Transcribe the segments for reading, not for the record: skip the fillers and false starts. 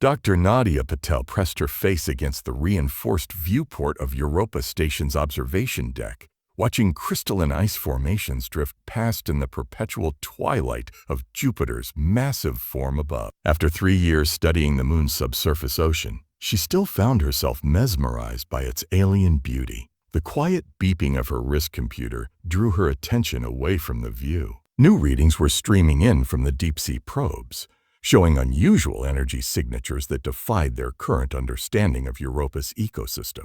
Dr. Nadia Patel pressed her face against the reinforced viewport of Europa Station's observation deck, watching crystalline ice formations drift past in the perpetual twilight of Jupiter's massive form above. After 3 years studying the moon's subsurface ocean, she still found herself mesmerized by its alien beauty. The quiet beeping of her wrist computer drew her attention away from the view. New readings were streaming in from the deep-sea probes, showing unusual energy signatures that defied their current understanding of Europa's ecosystem.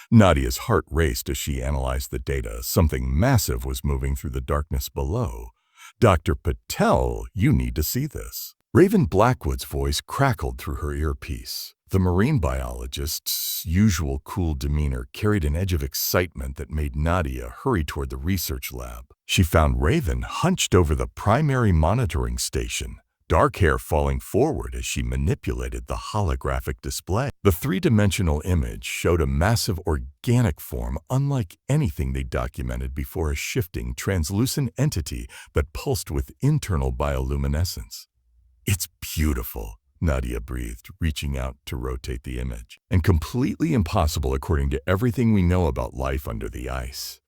Nadia's heart raced as she analyzed the data. Something massive was moving through the darkness below. "Dr. Patel, you need to see this." Raven Blackwood's voice crackled through her earpiece. The marine biologist's usual cool demeanor carried an edge of excitement that made Nadia hurry toward the research lab. She found Raven hunched over the primary monitoring station, dark hair falling forward as she manipulated the holographic display. The three-dimensional image showed a massive organic form unlike anything they documented before, a shifting, translucent entity that pulsed with internal bioluminescence. "It's beautiful," Nadia breathed, reaching out to rotate the image. "And completely impossible according to everything we know about life under the ice."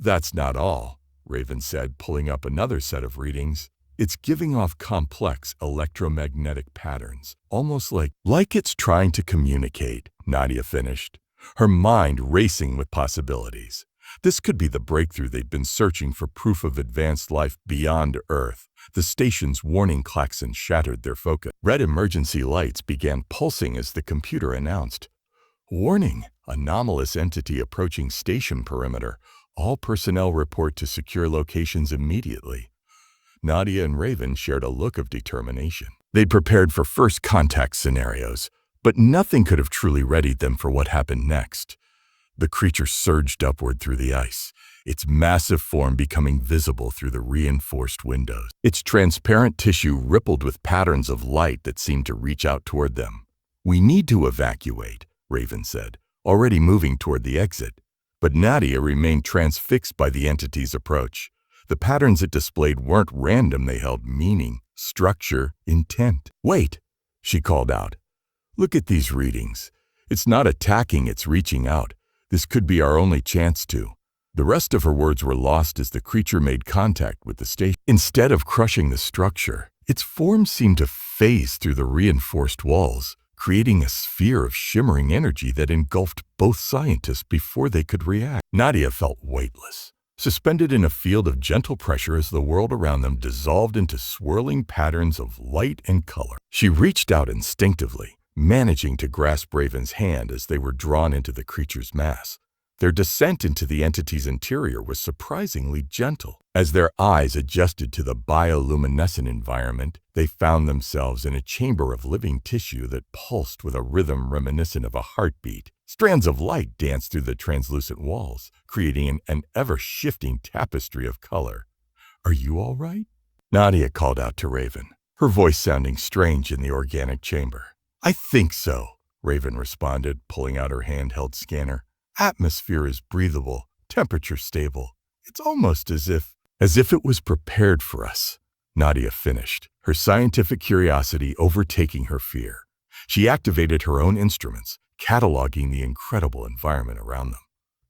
"That's not all," Raven said, pulling up another set of readings. "It's giving off complex electromagnetic patterns, almost like it's trying to communicate," Nadia finished, her mind racing with possibilities. This could be the breakthrough they'd been searching for, proof of advanced life beyond Earth. The station's warning klaxon shattered their focus. Red emergency lights began pulsing as the computer announced, "Warning, anomalous entity approaching station perimeter. All personnel report to secure locations immediately." Nadia and Raven shared a look of determination. They'd prepared for first contact scenarios, but nothing could have truly readied them for what happened next. The creature surged upward through the ice, its massive form becoming visible through the reinforced windows. Its transparent tissue rippled with patterns of light that seemed to reach out toward them. "We need to evacuate," Raven said, already moving toward the exit. But Nadia remained transfixed by the entity's approach. The patterns it displayed weren't random, they held meaning, structure, intent. "Wait," she called out. "Look at these readings. It's not attacking, it's reaching out. This could be our only chance to." The rest of her words were lost as the creature made contact with the station. Instead of crushing the structure, its form seemed to phase through the reinforced walls, creating a sphere of shimmering energy that engulfed both scientists before they could react. Nadia felt weightless, suspended in a field of gentle pressure as the world around them dissolved into swirling patterns of light and color. She reached out instinctively, managing to grasp Raven's hand as they were drawn into the creature's mass. Their descent into the entity's interior was surprisingly gentle. As their eyes adjusted to the bioluminescent environment, they found themselves in a chamber of living tissue that pulsed with a rhythm reminiscent of a heartbeat. Strands of light danced through the translucent walls, creating an ever-shifting tapestry of color. "Are you all right?" Nadia called out to Raven, her voice sounding strange in the organic chamber. "I think so," Raven responded, pulling out her handheld scanner. "Atmosphere is breathable, temperature stable. It's almost as if it was prepared for us," Nadia finished, her scientific curiosity overtaking her fear. She activated her own instruments, cataloging the incredible environment around them.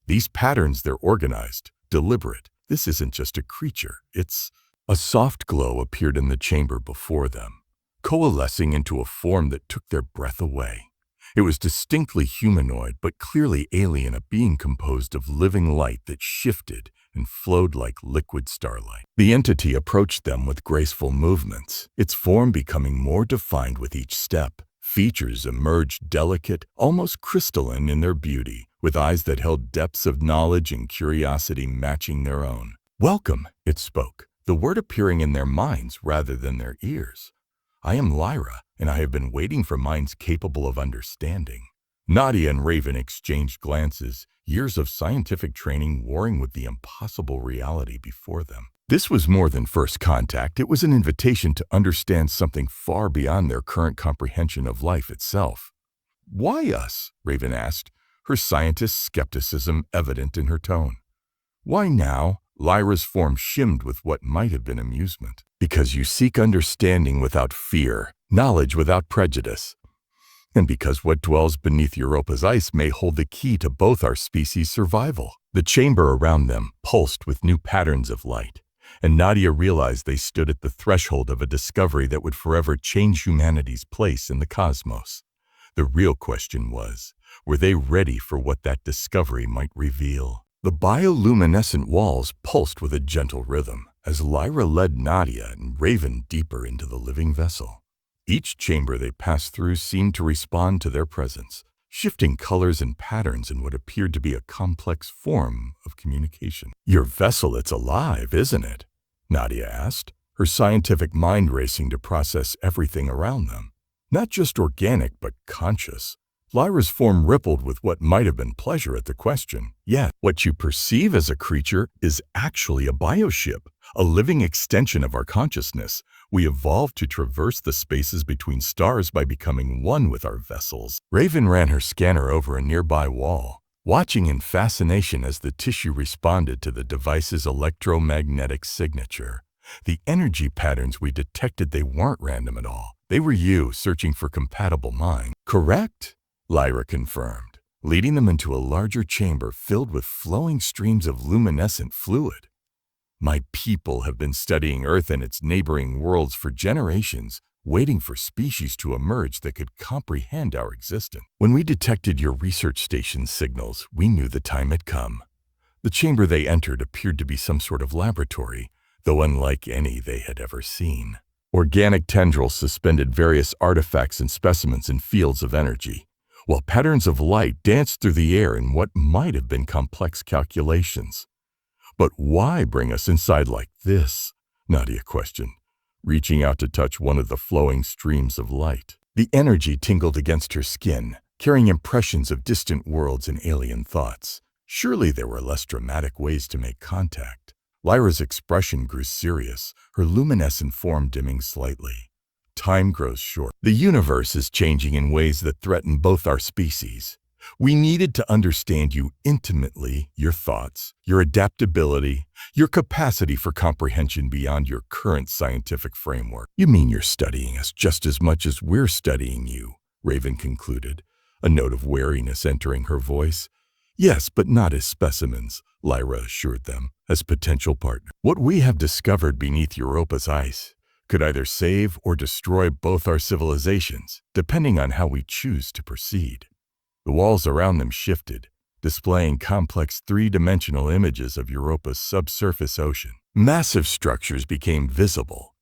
"These patterns, they're organized, deliberate. This isn't just a creature, it's..." A soft glow appeared in the chamber before them, coalescing into a form that took their breath away. It was distinctly humanoid, but clearly alien, a being composed of living light that shifted and flowed like liquid starlight. The entity approached them with graceful movements, its form becoming more defined with each step. Features emerged delicate, almost crystalline in their beauty, with eyes that held depths of knowledge and curiosity matching their own. "Welcome," it spoke, the word appearing in their minds rather than their ears. "I am Lyra, and I have been waiting for minds capable of understanding." Nadia and Raven exchanged glances, years of scientific training warring with the impossible reality before them. This was more than first contact. It was an invitation to understand something far beyond their current comprehension of life itself. "Why us?" Raven asked, her scientist skepticism evident in her tone. "Why now?" Lyra's form shimmed with what might have been amusement. "Because you seek understanding without fear, knowledge without prejudice." And because what dwells beneath Europa's ice may hold the key to both our species' survival. The chamber around them pulsed with new patterns of light, and Nadia realized they stood at the threshold of a discovery that would forever change humanity's place in the cosmos. The real question was, were they ready for what that discovery might reveal? The bioluminescent walls pulsed with a gentle rhythm as Lyra led Nadia and Raven deeper into the living vessel. Each chamber they passed through seemed to respond to their presence, shifting colors and patterns in what appeared to be a complex form of communication. "Your vessel, it's alive, isn't it?" Nadia asked, her scientific mind racing to process everything around them. Not just organic, but conscious. Lyra's form rippled with what might have been pleasure at the question. Yet, what you perceive as a creature is actually a bioship, a living extension of our consciousness. We evolved to traverse the spaces between stars by becoming one with our vessels. Raven ran her scanner over a nearby wall, watching in fascination as the tissue responded to the device's electromagnetic signature. The energy patterns we detected, they weren't random at all. They were you searching for compatible minds. "Correct," Lyra confirmed, leading them into a larger chamber filled with flowing streams of luminescent fluid. "My people have been studying Earth and its neighboring worlds for generations, waiting for species to emerge that could comprehend our existence. When we detected your research station signals, we knew the time had come." The chamber they entered appeared to be some sort of laboratory, though unlike any they had ever seen. Organic tendrils suspended various artifacts and specimens in fields of energy, while patterns of light danced through the air in what might have been complex calculations. "But why bring us inside like this?" Nadia questioned, reaching out to touch one of the flowing streams of light. The energy tingled against her skin, carrying impressions of distant worlds and alien thoughts. Surely there were less dramatic ways to make contact. Lyra's expression grew serious, her luminescent form dimming slightly. "Time grows short. The universe is changing in ways that threaten both our species. We needed to understand you intimately, your thoughts, your adaptability, your capacity for comprehension beyond your current scientific framework." "You mean you're studying us just as much as we're studying you," Raven concluded, a note of wariness entering her voice. "Yes, but not as specimens," Lyra assured them, "as potential partners. What we have discovered beneath Europa's ice could either save or destroy both our civilizations, depending on how we choose to proceed." The walls around them shifted, displaying complex three-dimensional images of Europa's subsurface ocean. Massive structures became visible,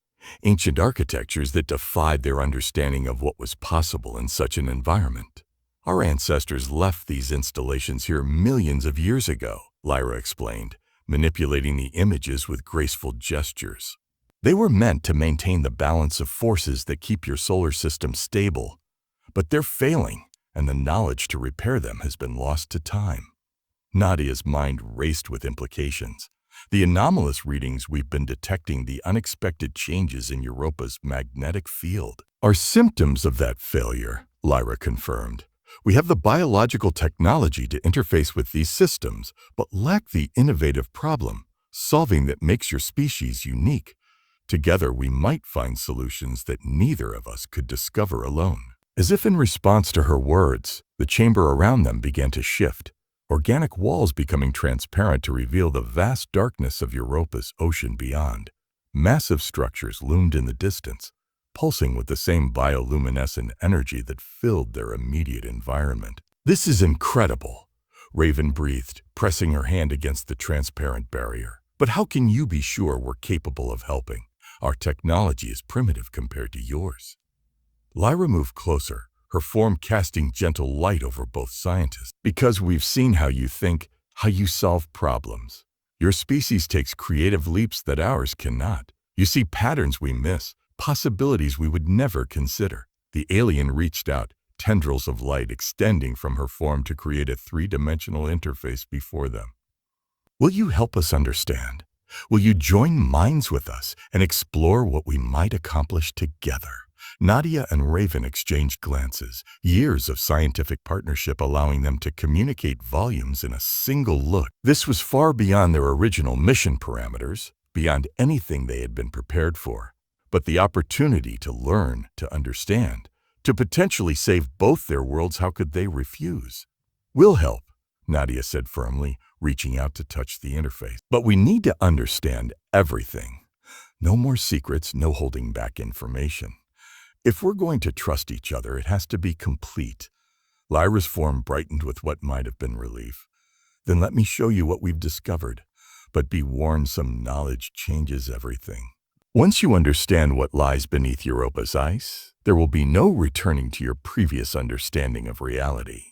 ancient architectures that defied their understanding of what was possible in such an environment. "Our ancestors left these installations here millions of years ago," Lyra explained, manipulating the images with graceful gestures. "They were meant to maintain the balance of forces that keep your solar system stable, but they're failing, and the knowledge to repair them has been lost to time." Nadia's mind raced with implications. The anomalous readings we've been detecting, the unexpected changes in Europa's magnetic field, are symptoms of that failure, Lyra confirmed. "We have the biological technology to interface with these systems, but lack the innovative problem-solving that makes your species unique. Together, we might find solutions that neither of us could discover alone." As if in response to her words, the chamber around them began to shift, organic walls becoming transparent to reveal the vast darkness of Europa's ocean beyond. Massive structures loomed in the distance, pulsing with the same bioluminescent energy that filled their immediate environment. "This is incredible," Raven breathed, pressing her hand against the transparent barrier. "But how can you be sure we're capable of helping? Our technology is primitive compared to yours." Lyra moved closer, her form casting gentle light over both scientists. "Because we've seen how you think, how you solve problems. Your species takes creative leaps that ours cannot. You see patterns we miss, possibilities we would never consider." The alien reached out, tendrils of light extending from her form to create a three-dimensional interface before them. "Will you help us understand? Will you join minds with us and explore what we might accomplish together?" Nadia and Raven exchanged glances, years of scientific partnership allowing them to communicate volumes in a single look. This was far beyond their original mission parameters, beyond anything they had been prepared for. But the opportunity to learn, to understand, To potentially save both their worlds, how could they refuse? We'll help, Nadia said firmly, reaching out to touch the interface. But we need to understand everything. No more secrets, no holding back information. If we're going to trust each other, it has to be complete. Lyra's form brightened with what might have been relief. Then let me show you what we've discovered. But be warned, some knowledge changes everything. Once you understand what lies beneath Europa's ice, there will be no returning to your previous understanding of reality.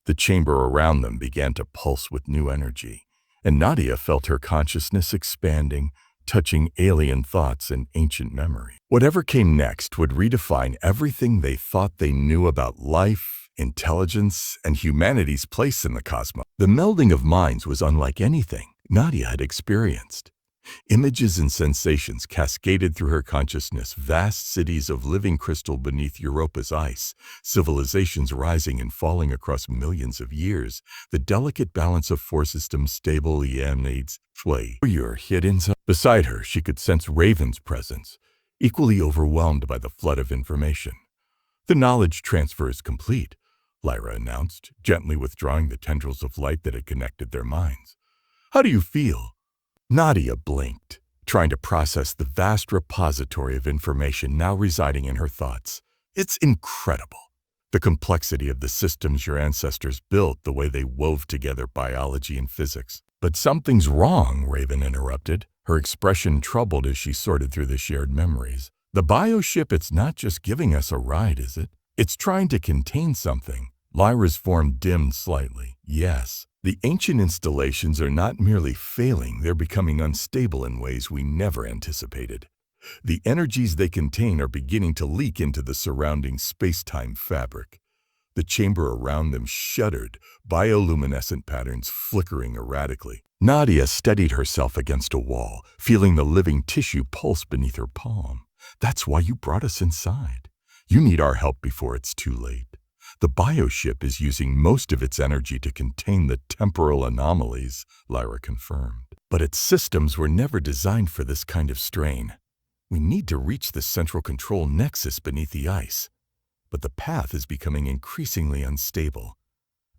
The chamber around them began to pulse with new energy, and Nadia felt her consciousness expanding, touching alien thoughts and ancient memory. Whatever came next would redefine everything they thought they knew about life, intelligence, and humanity's place in the cosmos. The melding of minds was unlike anything Nadia had experienced. Images and sensations cascaded through her consciousness, vast cities of living crystal beneath Europa's ice, civilizations rising and falling across millions of years, the delicate balance of four systems stable emanates sway. Your hidden. Beside her, she could sense Raven's presence, equally overwhelmed by the flood of information. The knowledge transfer is complete, Lyra announced, gently withdrawing the tendrils of light that had connected their minds. How do you feel? Nadia blinked, trying to process the vast repository of information now residing in her thoughts. It's incredible. The complexity of the systems your ancestors built, the way they wove together biology and physics. But something's wrong, Raven interrupted, her expression troubled as she sorted through the shared memories. The bioship, it's not just giving us a ride, is it? It's trying to contain something. Lyra's form dimmed slightly. Yes. The ancient installations are not merely failing, they're becoming unstable in ways we never anticipated. The energies they contain are beginning to leak into the surrounding space-time fabric. The chamber around them shuddered, bioluminescent patterns flickering erratically. Nadia steadied herself against a wall, feeling the living tissue pulse beneath her palm. That's why you brought us inside. You need our help before it's too late. The bioship is using most of its energy to contain the temporal anomalies, Lyra confirmed. But its systems were never designed for this kind of strain. We need to reach the central control nexus beneath the ice. But the path is becoming increasingly unstable.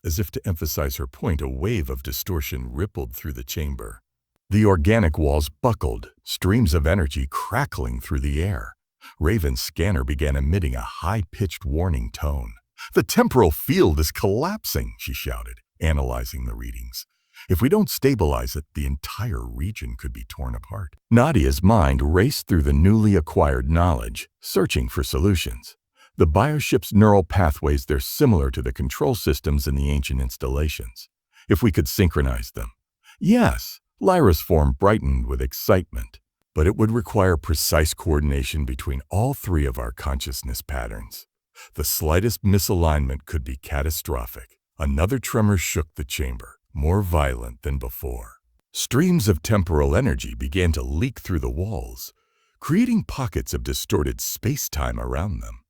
As if to emphasize her point, a wave of distortion rippled through the chamber. The organic walls buckled, streams of energy crackling through the air. Raven's scanner began emitting a high-pitched warning tone. The temporal field is collapsing, she shouted, analyzing the readings. If we don't stabilize it, the entire region could be torn apart. Nadia's mind raced through the newly acquired knowledge, searching for solutions. The bioship's neural pathways, they're similar to the control systems in the ancient installations. If we could synchronize them. Yes, Lyra's form brightened with excitement. But it would require precise coordination between all three of our consciousness patterns. The slightest misalignment could be catastrophic. Another tremor shook the chamber, more violent than before. Streams of temporal energy began to leak through the walls, creating pockets of distorted space-time around them.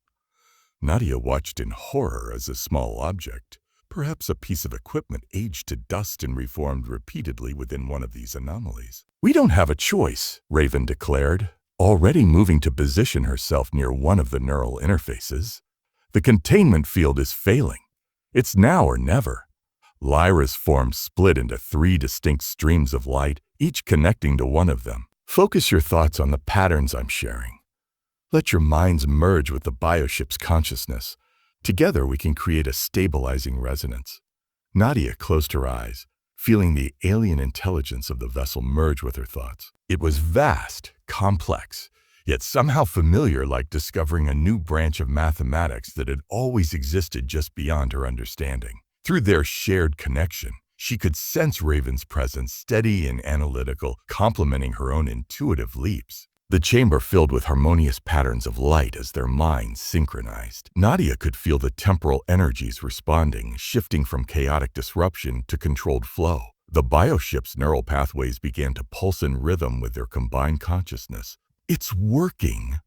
Nadia watched in horror as a small object, perhaps a piece of equipment, aged to dust and reformed repeatedly within one of these anomalies. We don't have a choice, Raven declared, already moving to position herself near one of the neural interfaces. The containment field is failing. It's now or never. Lyra's form split into three distinct streams of light, each connecting to one of them. Focus your thoughts on the patterns I'm sharing. Let your minds merge with the bioship's consciousness. Together we can create a stabilizing resonance. Nadia closed her eyes, feeling the alien intelligence of the vessel merge with her thoughts. It was vast, complex, yet somehow familiar, like discovering a new branch of mathematics that had always existed just beyond her understanding. Through their shared connection, she could sense Raven's presence, steady and analytical, complementing her own intuitive leaps. The chamber filled with harmonious patterns of light as their minds synchronized. Nadia could feel the temporal energies responding, shifting from chaotic disruption to controlled flow. The bioship's neural pathways began to pulse in rhythm with their combined consciousness. It's working,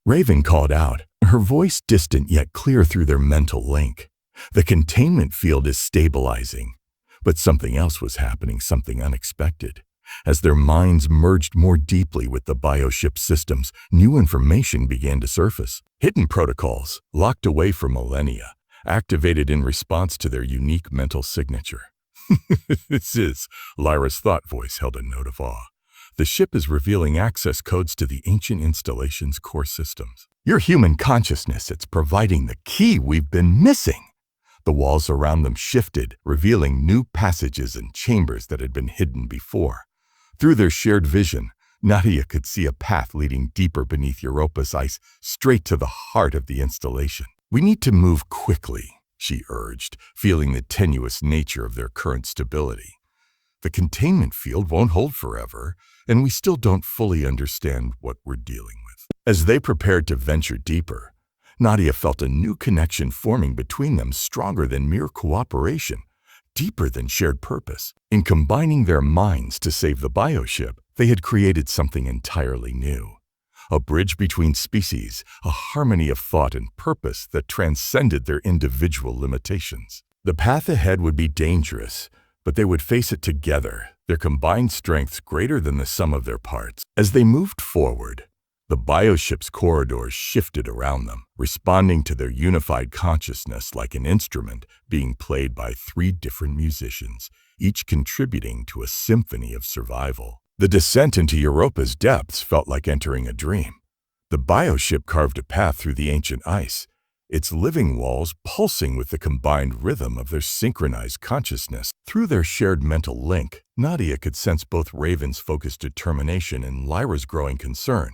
Raven called out, her voice distant yet clear through their mental link. The containment field is stabilizing, but something else was happening, something unexpected. As their minds merged more deeply with the bioship systems, new information began to surface. Hidden protocols, locked away for millennia, activated in response to their unique mental signature. This is, Lyra's thought voice held a note of awe. The ship is revealing access codes to the ancient installation's core systems. Your human consciousness, it's providing the key we've been missing. The walls around them shifted, revealing new passages and chambers that had been hidden before. Through their shared vision, Nadia could see a path leading deeper beneath Europa's ice, straight to the heart of the installation. "We need to move quickly," she urged, feeling the tenuous nature of their current stability. "The containment field won't hold forever, and we still don't fully understand what we're dealing with." As they prepared to venture deeper, Nadia felt a new connection forming between them, stronger than mere cooperation, deeper than shared purpose. In combining their minds to save the bioship, they had created something entirely new. A bridge between species, a harmony of thought and purpose that transcended their individual limitations. The path ahead would be dangerous, but they would face it together, their combined strengths greater than the sum of their parts. As they moved forward, the bioship's corridors shifted around them, responding to their unified consciousness like an instrument being played by 3 different musicians, each contributing to a symphony of survival. The descent into Europa's depths felt like entering a dream. The bioship carved a path through the ancient ice, its living walls pulsing with the combined rhythm of their synchronized consciousness. Through their shared mental link, Nadia could sense both Raven's focused determination and Lyra's growing concern.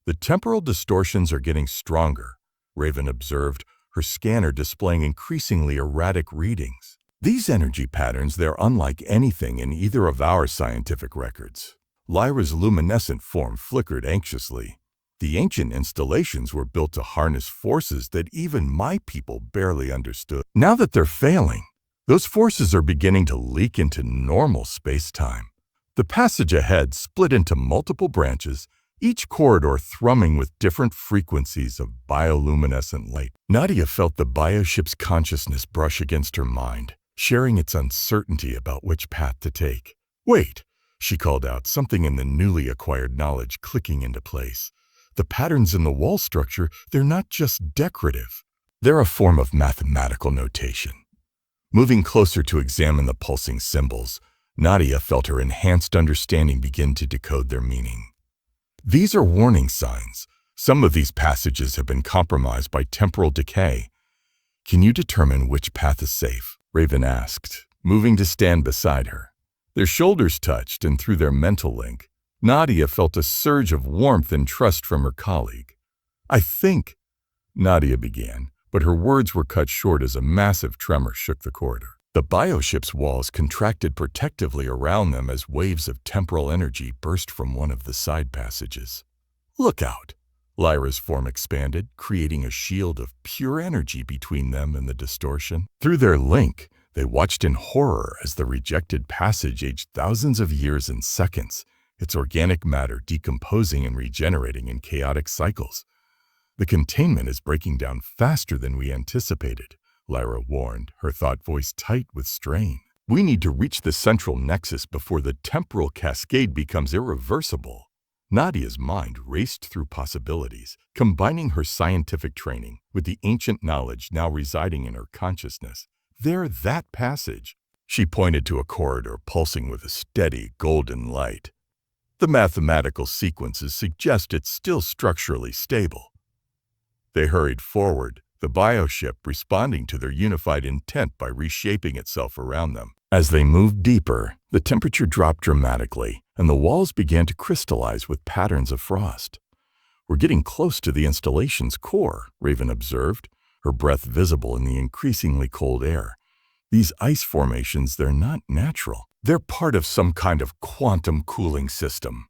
"The temporal distortions are getting stronger," Raven observed, her scanner displaying increasingly erratic readings. "These energy patterns, they're unlike anything in either of our scientific records." Lyra's luminescent form flickered anxiously. "The ancient installations were built to harness forces that even my people barely understood. Now that they're failing, those forces are beginning to leak into normal space-time." The passage ahead split into multiple branches, each corridor thrumming with different frequencies of bioluminescent light. Nadia felt the bioship's consciousness brush against her mind, sharing its uncertainty about which path to take. "Wait," she called out, something in the newly acquired knowledge clicking into place. "The patterns in the wall structure, they're not just decorative. They're a form of mathematical notation." Moving closer to examine the pulsing symbols, Nadia felt her enhanced understanding begin to decode their meaning. "These are warning signs. Some of these passages have been compromised by temporal decay." "Can you determine which path is safe?" Raven asked, moving to stand beside her. Their shoulders touched, and through their mental link, Nadia felt a surge of warmth and trust from her colleague. "I think," Nadia began, but her words were cut short as a massive tremor shook the corridor. The bioship's walls contracted protectively around them as waves of temporal energy burst from one of the side passages. "Look out!" Lyra's form expanded, creating a shield of pure energy between them and the distortion. Through their link, they watched in horror as the rejected passage aged thousands of years in seconds, its organic matter decomposing and regenerating in chaotic cycles. "The containment is breaking down faster than we anticipated," Lyra warned, her thought voice tight with strain. "We need to reach the central nexus before the temporal cascade becomes irreversible." Nadia's mind raced through possibilities, combining her scientific training with the ancient knowledge now residing in her consciousness. "There, that passage." She pointed to a corridor pulsing with a steady golden light. "The mathematical sequences suggest it's still structurally stable." They hurried forward, the bioship responding to their unified intent by reshaping itself around them. As they moved deeper, the temperature dropped dramatically, and the walls began to crystallize with patterns of frost. "We're getting close to the installation's core," Raven observed, her breath visible in the increasingly cold air. "These ice formations, they're not natural. They're part of some kind of quantum cooling system."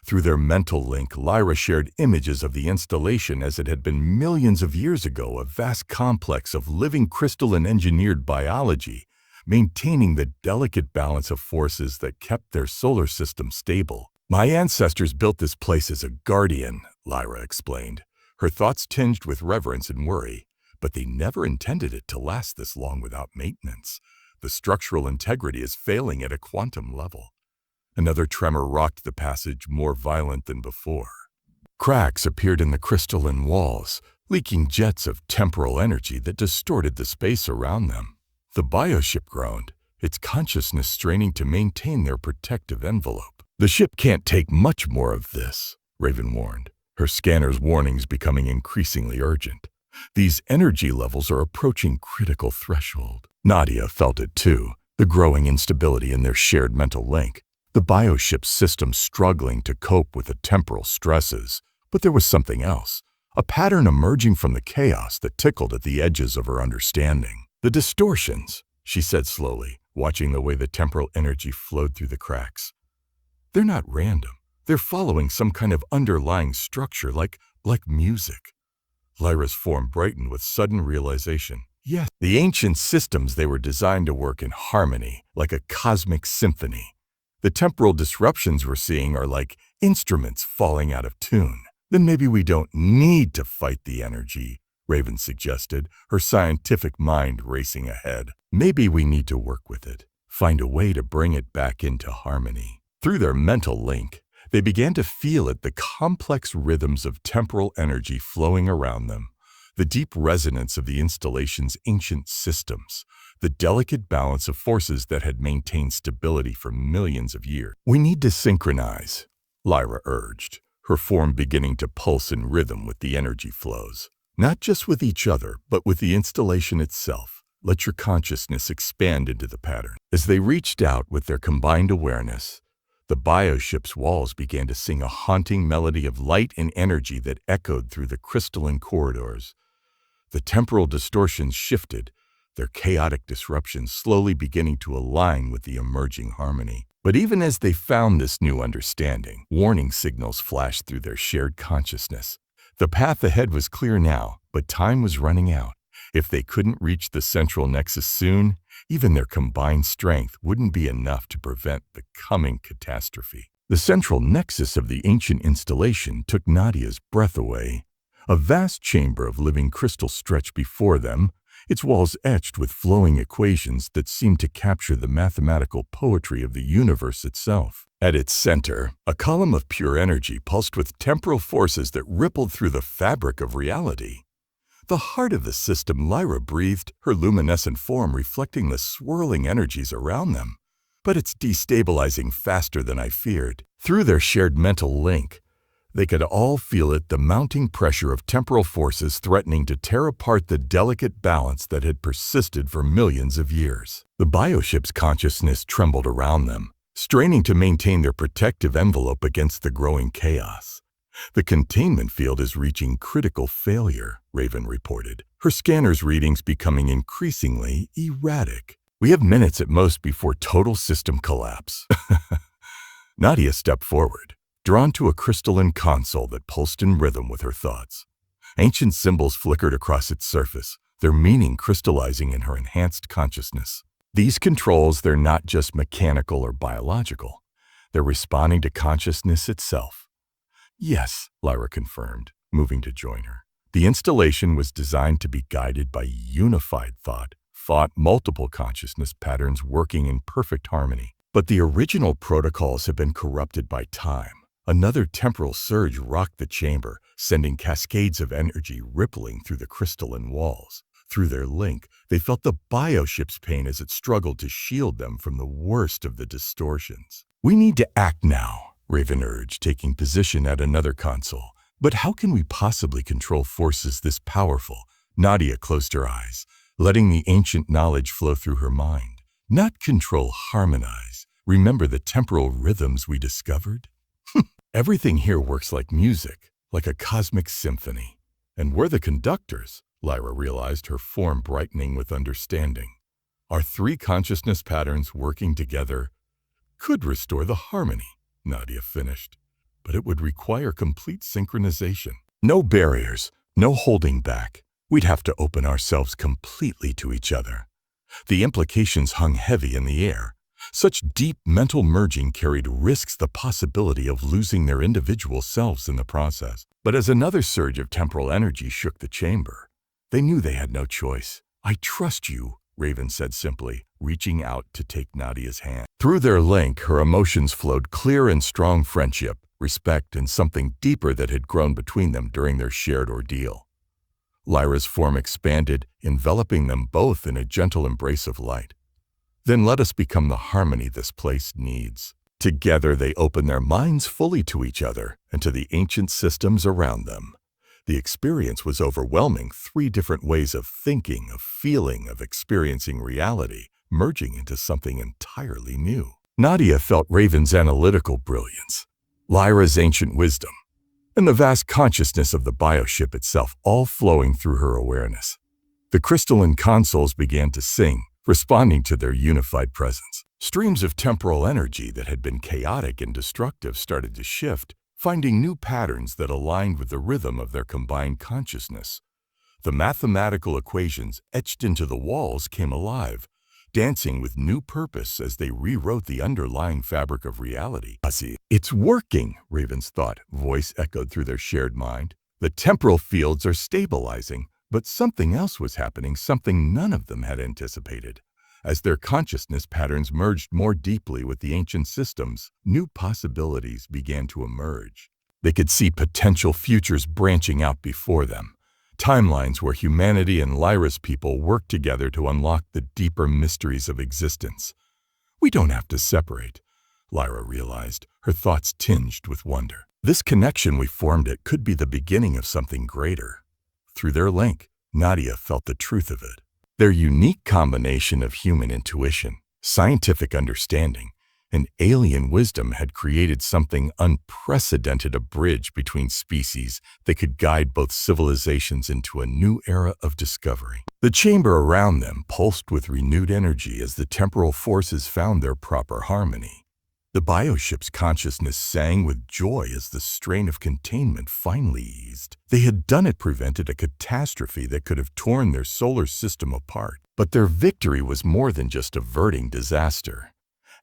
Through their mental link, Lyra shared images of the installation as it had been millions of years ago, a vast complex of living crystalline engineered biology, maintaining the delicate balance of forces that kept their solar system stable. "My ancestors built this place as a guardian," Lyra explained, her thoughts tinged with reverence and worry. "But they never intended it to last this long without maintenance. The structural integrity is failing at a quantum level." Another tremor rocked the passage, more violent than before. Cracks appeared in the crystalline walls, leaking jets of temporal energy that distorted the space around them. The bioship groaned, its consciousness straining to maintain their protective envelope. "The ship can't take much more of this," Raven warned, her scanner's warnings becoming increasingly urgent. "These energy levels are approaching critical threshold." Nadia felt it too, the growing instability in their shared mental link. The bioship's system struggling to cope with the temporal stresses. But there was something else, a pattern emerging from the chaos that tickled at the edges of her understanding. "The distortions," she said slowly, watching the way the temporal energy flowed through the cracks. "They're not random. They're following some kind of underlying structure, like music." Lyra's form brightened with sudden realization. Yes, the ancient systems, they were designed to work in harmony, like a cosmic symphony. The temporal disruptions we're seeing are like instruments falling out of tune. "Then maybe we don't need to fight the energy," Raven suggested, her scientific mind racing ahead. "Maybe we need to work with it, find a way to bring it back into harmony." Through their mental link, they began to feel it, the complex rhythms of temporal energy flowing around them, the deep resonance of the installation's ancient systems, the delicate balance of forces that had maintained stability for millions of years. "We need to synchronize," Lyra urged, her form beginning to pulse in rhythm with the energy flows. "Not just with each other, but with the installation itself. Let your consciousness expand into the pattern." As they reached out with their combined awareness, the bioship's walls began to sing a haunting melody of light and energy that echoed through the crystalline corridors. The temporal distortions shifted, their chaotic disruptions slowly beginning to align with the emerging harmony. But even as they found this new understanding, warning signals flashed through their shared consciousness. The path ahead was clear now, but time was running out. If they couldn't reach the central nexus soon, even their combined strength wouldn't be enough to prevent the coming catastrophe. The central nexus of the ancient installation took Nadia's breath away. A vast chamber of living crystal stretched before them, its walls etched with flowing equations that seemed to capture the mathematical poetry of the universe itself. At its center, a column of pure energy pulsed with temporal forces that rippled through the fabric of reality. The heart of the system, Lyra breathed, her luminescent form reflecting the swirling energies around them. "But it's destabilizing faster than I feared." Through their shared mental link, they could all feel it, the mounting pressure of temporal forces threatening to tear apart the delicate balance that had persisted for millions of years. The bioship's consciousness trembled around them, straining to maintain their protective envelope against the growing chaos. "The containment field is reaching critical failure," Raven reported, her scanner's readings becoming increasingly erratic. "We have minutes at most before total system collapse." Nadia stepped forward, drawn to a crystalline console that pulsed in rhythm with her thoughts. Ancient symbols flickered across its surface, their meaning crystallizing in her enhanced consciousness. "These controls, they're not just mechanical or biological. They're responding to consciousness itself." "Yes," Lyra confirmed, moving to join her. The installation was designed to be guided by unified thought, multiple consciousness patterns working in perfect harmony. But the original protocols have been corrupted by time. Another temporal surge rocked the chamber, sending cascades of energy rippling through the crystalline walls. Through their link, they felt the bioship's pain as it struggled to shield them from the worst of the distortions. "We need to act now," Raven urged, taking position at another console. "But how can we possibly control forces this powerful?" Nadia closed her eyes, letting the ancient knowledge flow through her mind. "Not control, harmonize. Remember the temporal rhythms we discovered? Everything here works like music, like a cosmic symphony. And we're the conductors," Lyra realized, her form brightening with understanding. "Our three consciousness patterns working together could restore the harmony," Nadia finished. "But it would require complete synchronization. No barriers, no holding back. We'd have to open ourselves completely to each other." The implications hung heavy in the air. Such deep mental merging carried risks, the possibility of losing their individual selves in the process. But as another surge of temporal energy shook the chamber, they knew they had no choice. "I trust you," Raven said simply, reaching out to take Nadia's hand. Through their link, her emotions flowed clear and strong friendship, respect, and something deeper that had grown between them during their shared ordeal. Lyra's form expanded, enveloping them both in a gentle embrace of light. Then let us become the harmony this place needs. Together they open their minds fully to each other and to the ancient systems around them. The experience was overwhelming. 3 different ways of thinking, of feeling, of experiencing reality, merging into something entirely new. Nadia felt Raven's analytical brilliance, Lyra's ancient wisdom, and the vast consciousness of the bioship itself all flowing through her awareness. The crystalline consoles began to sing, responding to their unified presence. Streams of temporal energy that had been chaotic and destructive started to shift, finding new patterns that aligned with the rhythm of their combined consciousness. The mathematical equations etched into the walls came alive, dancing with new purpose as they rewrote the underlying fabric of reality. "It's working," Raven's voice echoed through their shared mind. "The temporal fields are stabilizing, but something else was happening, something none of them had anticipated. As their consciousness patterns merged more deeply with the ancient systems, new possibilities began to emerge. They could see potential futures branching out before them, timelines where humanity and Lyra's people worked together to unlock the deeper mysteries of existence. We don't have to separate, Lyra realized, her thoughts tinged with wonder. This connection we formed could be the beginning of something greater. Through their link, Nadia felt the truth of it. Their unique combination of human intuition, scientific understanding, and alien wisdom had created something unprecedented, a bridge between species that could guide both civilizations into a new era of discovery. The chamber around them pulsed with renewed energy as the temporal forces found their proper harmony. The bioship's consciousness sang with joy as the strain of containment finally eased. They had done it, prevented a catastrophe that could have torn their solar system apart. But their victory was more than just averting disaster.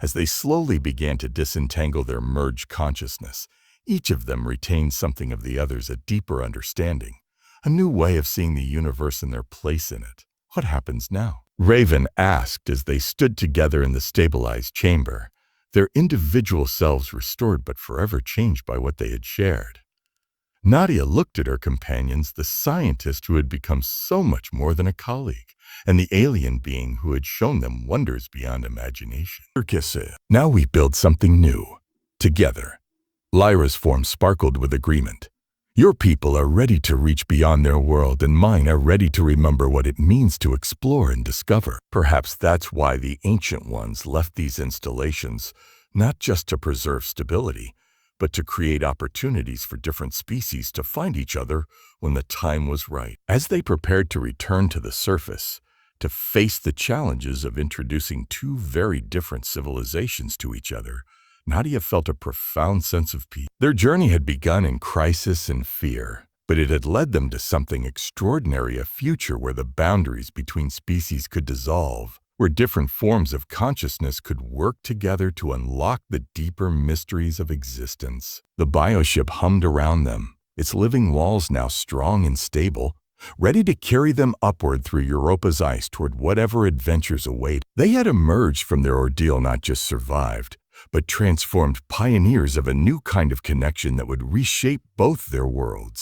As they slowly began to disentangle their merged consciousness, each of them retained something of the other's, a deeper understanding, a new way of seeing the universe and their place in it. What happens now? Raven asked as they stood together in the stabilized chamber, their individual selves restored but forever changed by what they had shared. Nadia looked at her companions, the scientist who had become so much more than a colleague, and the alien being who had shown them wonders beyond imagination. "Now we build something new, together." Lyra's form sparkled with agreement. "Your people are ready to reach beyond their world, and mine are ready to remember what it means to explore and discover." Perhaps that's why the Ancient Ones left these installations, not just to preserve stability, but to create opportunities for different species to find each other when the time was right. As they prepared to return to the surface, to face the challenges of introducing 2 very different civilizations to each other, Nadia felt a profound sense of peace. Their journey had begun in crisis and fear, but it had led them to something extraordinary, a future where the boundaries between species could dissolve, where different forms of consciousness could work together to unlock the deeper mysteries of existence. The bioship hummed around them, its living walls now strong and stable, ready to carry them upward through Europa's ice toward whatever adventures await. They had emerged from their ordeal not just survived, but transformed pioneers of a new kind of connection that would reshape both their worlds.